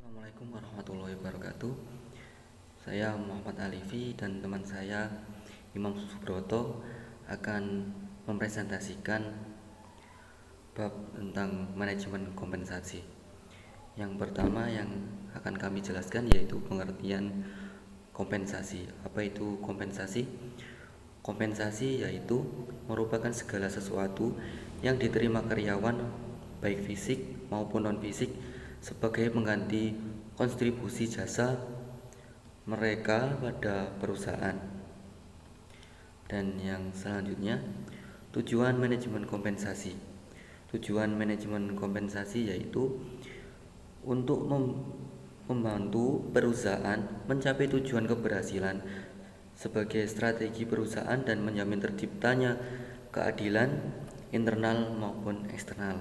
Assalamualaikum warahmatullahi wabarakatuh. Saya Muhammad Alifi dan teman saya Imam Subroto akan mempresentasikan bab tentang manajemen kompensasi. Yang pertama yang akan kami jelaskan yaitu pengertian kompensasi. Apa itu kompensasi? Kompensasi yaitu merupakan segala sesuatu yang diterima karyawan baik fisik maupun non-fisik sebagai pengganti kontribusi jasa mereka pada perusahaan. Dan yang selanjutnya, tujuan manajemen kompensasi. Tujuan manajemen kompensasi yaitu untuk membantu perusahaan mencapai tujuan keberhasilan sebagai strategi perusahaan dan menjamin terciptanya keadilan internal maupun eksternal.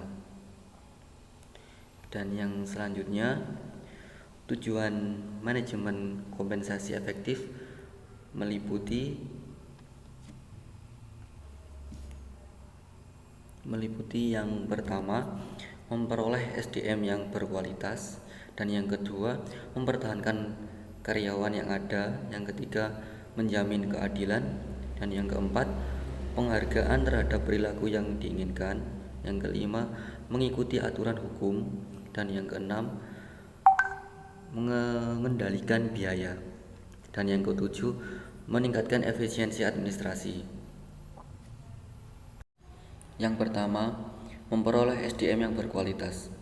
Dan yang selanjutnya, tujuan manajemen kompensasi efektif meliputi yang pertama, memperoleh SDM yang berkualitas, dan yang kedua, mempertahankan karyawan yang ada, yang ketiga, menjamin keadilan, dan yang keempat, penghargaan terhadap perilaku yang diinginkan, yang kelima, mengikuti aturan hukum, dan yang keenam, mengendalikan biaya, dan yang ketujuh, meningkatkan efisiensi administrasi. Yang pertama, memperoleh SDM yang berkualitas.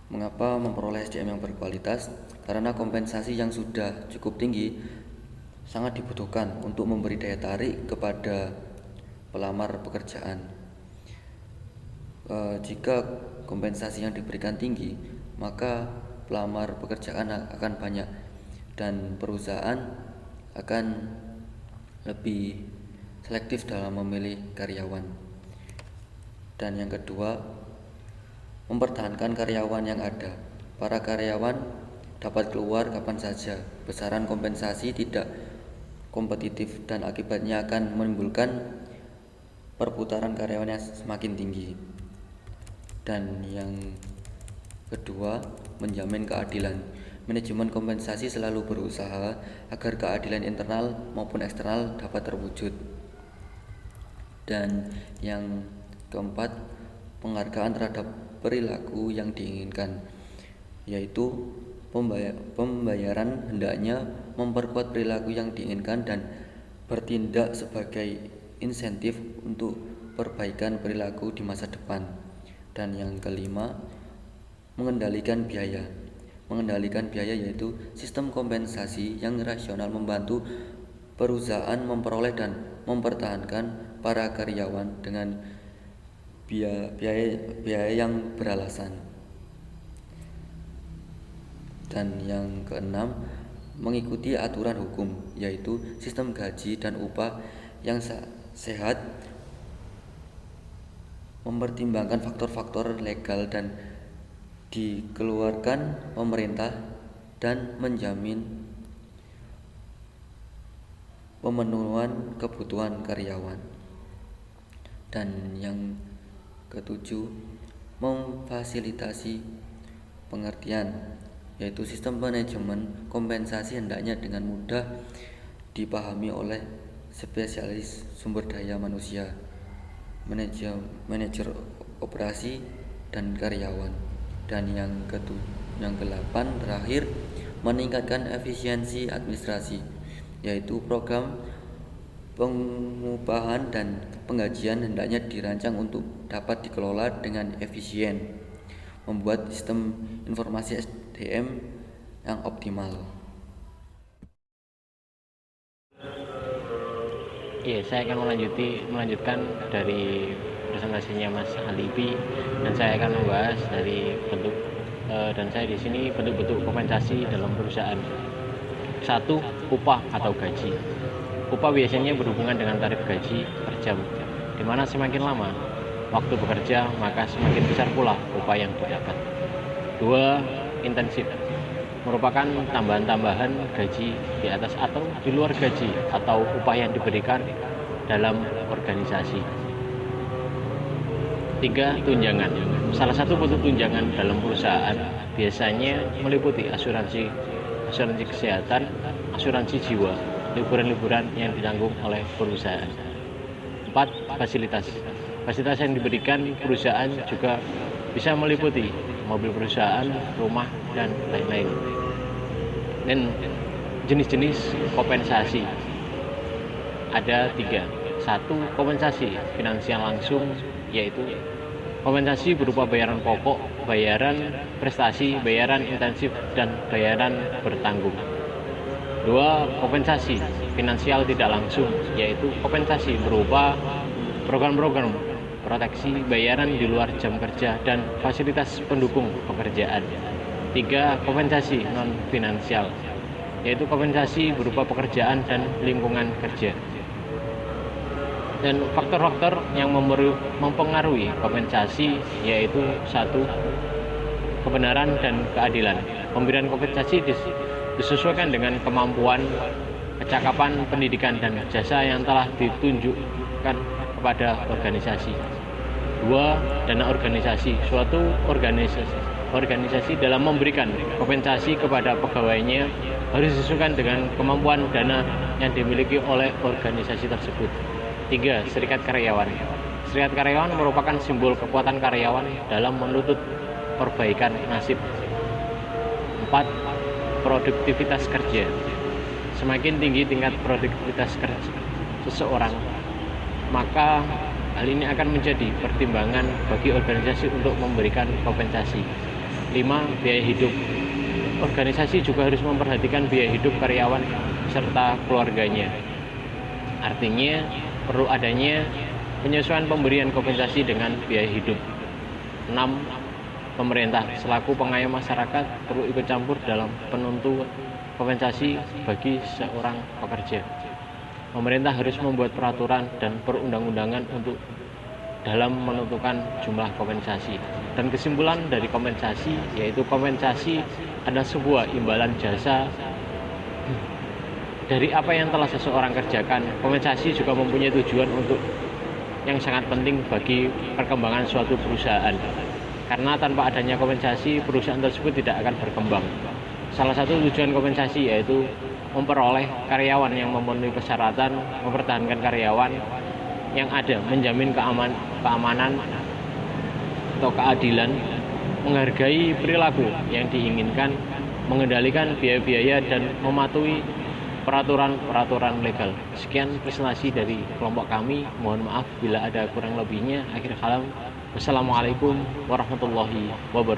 Mengapa memperoleh SDM yang berkualitas? Karena kompensasi yang sudah cukup tinggi sangat dibutuhkan untuk memberi daya tarik kepada pelamar pekerjaan. Jika kompensasi yang diberikan tinggi, maka pelamar pekerjaan akan banyak dan perusahaan akan lebih selektif dalam memilih karyawan. Dan yang kedua, mempertahankan karyawan yang ada. Para karyawan dapat keluar kapan saja. Besaran kompensasi tidak kompetitif dan akibatnya akan menimbulkan perputaran karyawan yang semakin tinggi. Dan yang kedua, menjamin keadilan. Manajemen kompensasi selalu berusaha agar keadilan internal maupun eksternal dapat terwujud. Dan yang keempat, penghargaan terhadap perilaku yang diinginkan, yaitu pembayaran hendaknya memperkuat perilaku yang diinginkan dan bertindak sebagai insentif untuk perbaikan perilaku di masa depan. Dan yang kelima, mengendalikan biaya. Mengendalikan biaya yaitu sistem kompensasi yang rasional membantu perusahaan memperoleh dan mempertahankan para karyawan dengan biaya yang beralasan. Dan yang keenam, mengikuti aturan hukum, yaitu sistem gaji dan upah yang sehat, mempertimbangkan faktor-faktor legal dan dikeluarkan pemerintah, dan menjamin pemenuhan kebutuhan karyawan. Dan yang ketujuh, memfasilitasi pengertian, yaitu sistem manajemen kompensasi hendaknya dengan mudah dipahami oleh spesialis sumber daya manusia, manajer operasi, dan karyawan. Dan yang ke-8 terakhir, meningkatkan efisiensi administrasi, yaitu program pengupahan dan penggajian hendaknya dirancang untuk dapat dikelola dengan efisien, membuat sistem informasi SDM yang optimal. Iya, saya akan melanjutkan dari presentasinya Mas Alibi, dan saya akan membahas dari bentuk dan saya di sini bentuk-bentuk kompensasi dalam perusahaan. 1. Upah atau gaji. Upah biasanya berhubungan dengan tarif gaji per jam, di mana semakin lama waktu bekerja maka semakin besar pula upah yang didapat. 2. Intensif. Merupakan tambahan-tambahan gaji di atas atau di luar gaji atau upah yang diberikan dalam organisasi. Tiga, tunjangan. Salah satu bentuk tunjangan dalam perusahaan biasanya meliputi asuransi kesehatan, asuransi jiwa, liburan-liburan yang ditanggung oleh perusahaan. 4. Fasilitas. Fasilitas yang diberikan perusahaan juga bisa meliputi mobil perusahaan, rumah, dan lain-lain. Dan jenis-jenis kompensasi ada 3. 1. Kompensasi finansial langsung, yaitu kompensasi berupa bayaran pokok, bayaran prestasi, bayaran intensif, dan bayaran bertanggung. 2. Kompensasi finansial tidak langsung, yaitu kompensasi berupa program-program proteksi, bayaran di luar jam kerja, dan fasilitas pendukung pekerjaan. 3. Kompensasi non-finansial, yaitu kompensasi berupa pekerjaan dan lingkungan kerja. Dan faktor-faktor yang mempengaruhi kompensasi yaitu 1. Kebenaran dan keadilan. Pemberian kompensasi disesuaikan dengan kemampuan, kecakapan, pendidikan, dan jasa yang telah ditunjukkan kepada organisasi. 2. Dana organisasi. Suatu organisasi dalam memberikan kompensasi kepada pegawainya harus disesuaikan dengan kemampuan dana yang dimiliki oleh organisasi tersebut. 3. Serikat karyawan. Serikat karyawan merupakan simbol kekuatan karyawan dalam menuntut perbaikan nasib. 4. Produktivitas kerja. Semakin tinggi tingkat produktivitas kerja seseorang, maka hal ini akan menjadi pertimbangan bagi organisasi untuk memberikan kompensasi. 5. Biaya hidup. Organisasi juga harus memperhatikan biaya hidup karyawan serta keluarganya. Artinya, perlu adanya penyesuaian pemberian kompensasi dengan biaya hidup. 6. Pemerintah selaku pengayom masyarakat perlu ikut campur dalam penentuan kompensasi bagi seorang pekerja. Pemerintah harus membuat peraturan dan perundang-undangan untuk dalam menentukan jumlah kompensasi. Dan kesimpulan dari kompensasi yaitu kompensasi adalah sebuah imbalan jasa dari apa yang telah seseorang kerjakan. Kompensasi juga mempunyai tujuan untuk yang sangat penting bagi perkembangan suatu perusahaan. Karena tanpa adanya kompensasi, perusahaan tersebut tidak akan berkembang. Salah satu tujuan kompensasi yaitu memperoleh karyawan yang memenuhi persyaratan, mempertahankan karyawan yang ada, menjamin keamanan atau keadilan, menghargai perilaku yang diinginkan, mengendalikan biaya-biaya, dan mematuhi peraturan-peraturan legal. Sekian presentasi dari kelompok kami. Mohon maaf bila ada kurang lebihnya. Akhir kalam, wassalamualaikum warahmatullahi wabarakatuh.